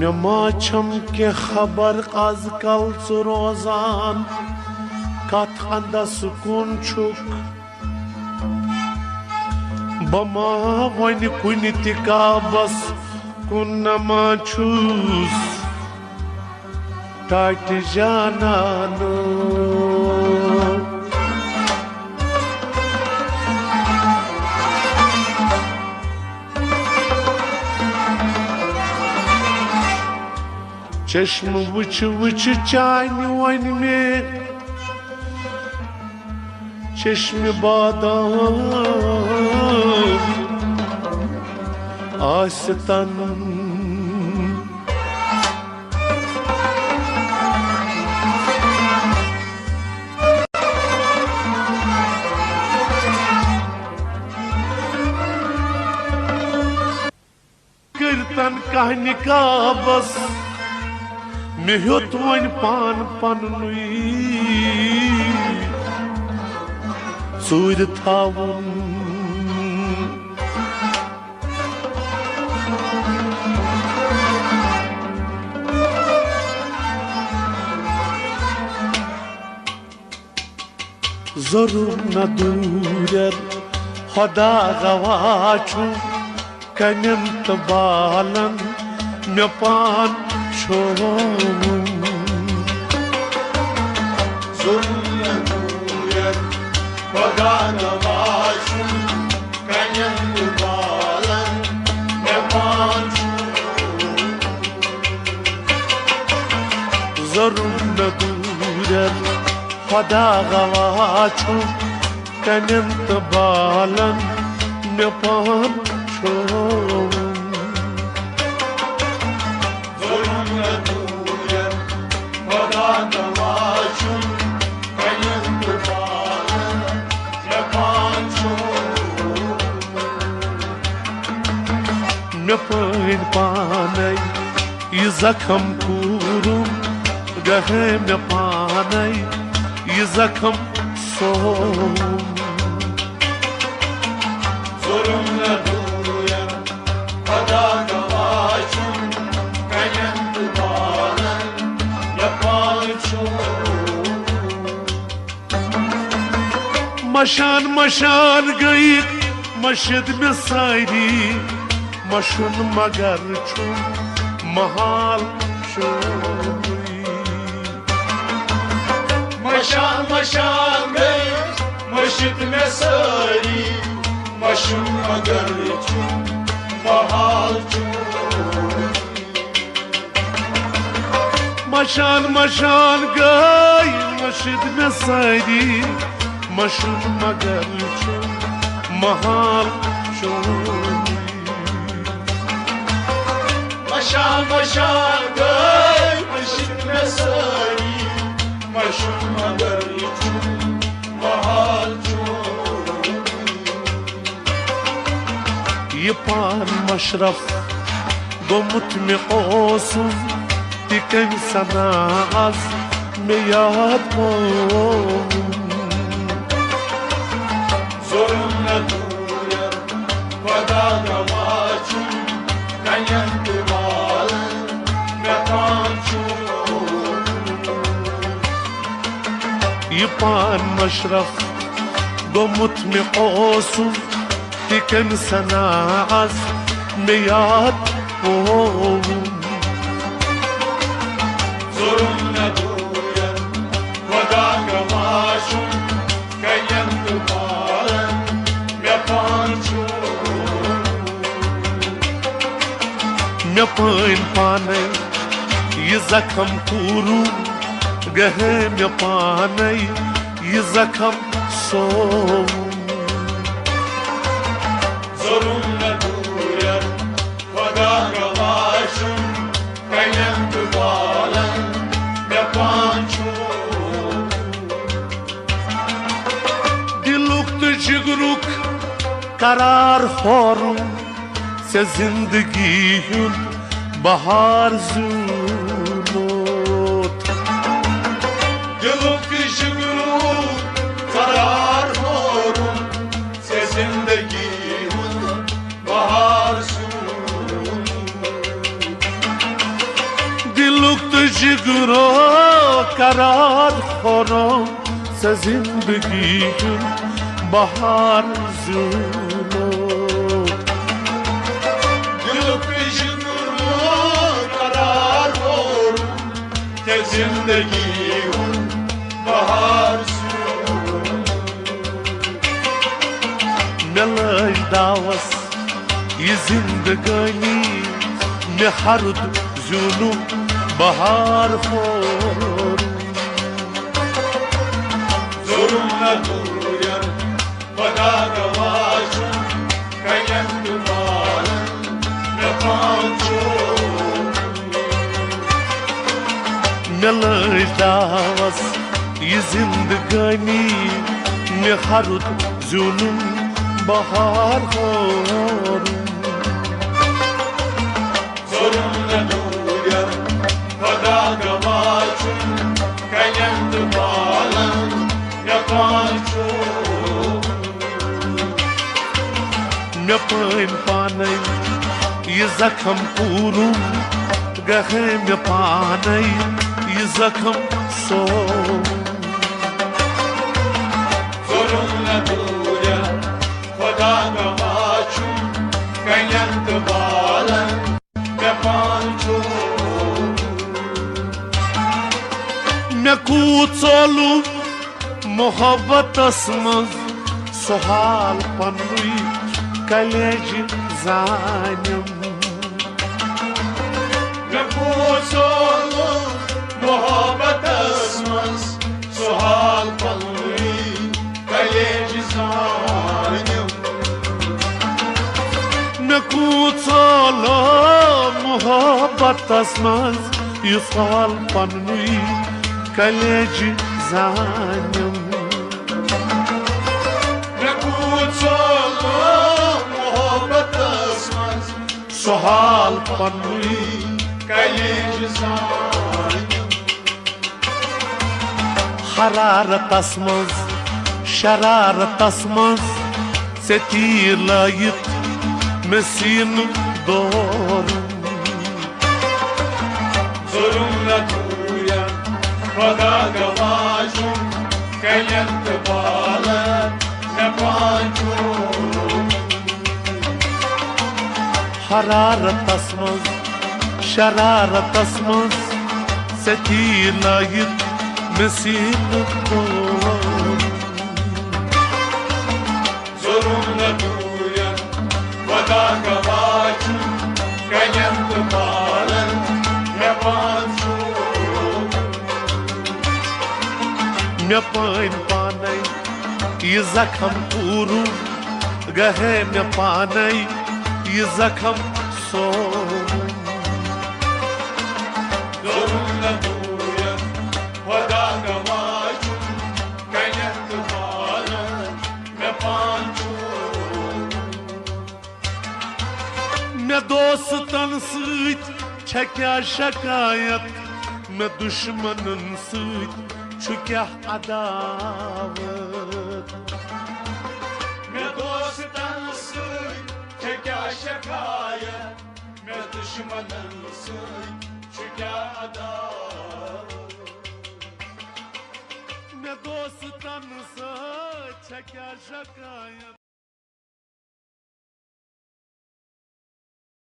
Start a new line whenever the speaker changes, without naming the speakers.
मे माछम के खबर आजकल च रोजान कथ अंदा सुकून छुक बमा वन कुन तिकाबस कुन मा छुस टाट जानानो चश्म वुच वुच चान वन में चश्म बादाम आस्तन कीर्तन कहने का बस मेहत वन पान पनुई सूर थावन जरूर न दूर खुदा गवाचू कनम तबालन मे पान खुदा गवाचू कनम तबालन मे पान मे पान पाने ये जख्म पूरुम गहे मे पाने ये जख्म सोम
Zorum na duya Kada gavaçum Kayan dubalan Yapançum
Mashan Mashan गई मस्जिद में सारी मशुन मगर छुम महाल
मशान मशान गई मस्जिद में सारी मशुन मगर छुम महाल
मशान मशान गई मस्जिद में सारी मशुन मगर छुम महाल
मशान मशान गई मस्जिद में सारी मशुन मगर छुम महाल
ये पान मशरफ गोमुत में ओसुम तिकन सनाज में याद हो
Zorum na duya Kada gavaçum Kayan dubalan Yapançum
ये पान मशरफ गोमुत में ओसुम तिकन सनाज में याद हो
Zorum na duya Kada gavaçum Kayan dubalan Yapançum
मे पान पाने ये जख्म पूरू गहे मे पाने ये जख्म सोम
Zorum na duya Kada gavaçum Kayan dubalan Yapançum
दिलुक तो जिगरुक करार होरुम से जिंदगी हुन बहार जूनोत
Diluk şükru karar horum Se zindagi hun bahar sun
जिगरो करार खोरों से जिंदगी बहार ज़ूलो
दिल पे जिगरो करार खोरों से जिंदगी बहार ज़ूलो
मिलाई दावस ये जिंदगानी में हर्द ज़ूलो बहार खोरों
Zorum na duyan, vada gavashum, kayem dumalan, ne pancho.
मिलाई दावस ये जिंदगानी में हर्द ज़ूलो बहार खोरों
Zorum na duyan, vada gavashum, kayem dumalan, ne pancho.
me pain panai ये जख्म पूरूं गहे me panai ये जख्म सो
Zorum na duyan, vada gavashum, kayem dumalan, ne pancho.
me कूचोलू मोहब्बत मज सुहाल पनुई कलेज जानम
Ne pusolu muhabbet esmez Suhal palmi kaleci zalim
me कूचोलो मोहब्बत मज सुहाल पनुई कलेज जानम
Ne pusolu muhabbet esmez
सुहाल पनुई
kaleci zalim
हरारत मज शरारत मज से तीर लायत में सीन दौर
Zorum na duyan vada gavashum Kayem dumalan ne pancho
हरारत मज शरारत मज से तीर लायत में सीन दौर
Zorum na duyan, vada gavashum, kayem dumalan, ne pancho.
me pain panai ये जख्म पूरूं गहे me panai ये जख्म सो
Zorum na duyan, vada gavashum, kayem dumalan, ne pancho.
me dostan sıyt çekya şakayet me düşmanın sıyt çükya adavet
Me dostan sıy, çeke şakayet, me düşmanın sıy, çeke adavet.
me dostan sıyt çekya şakayet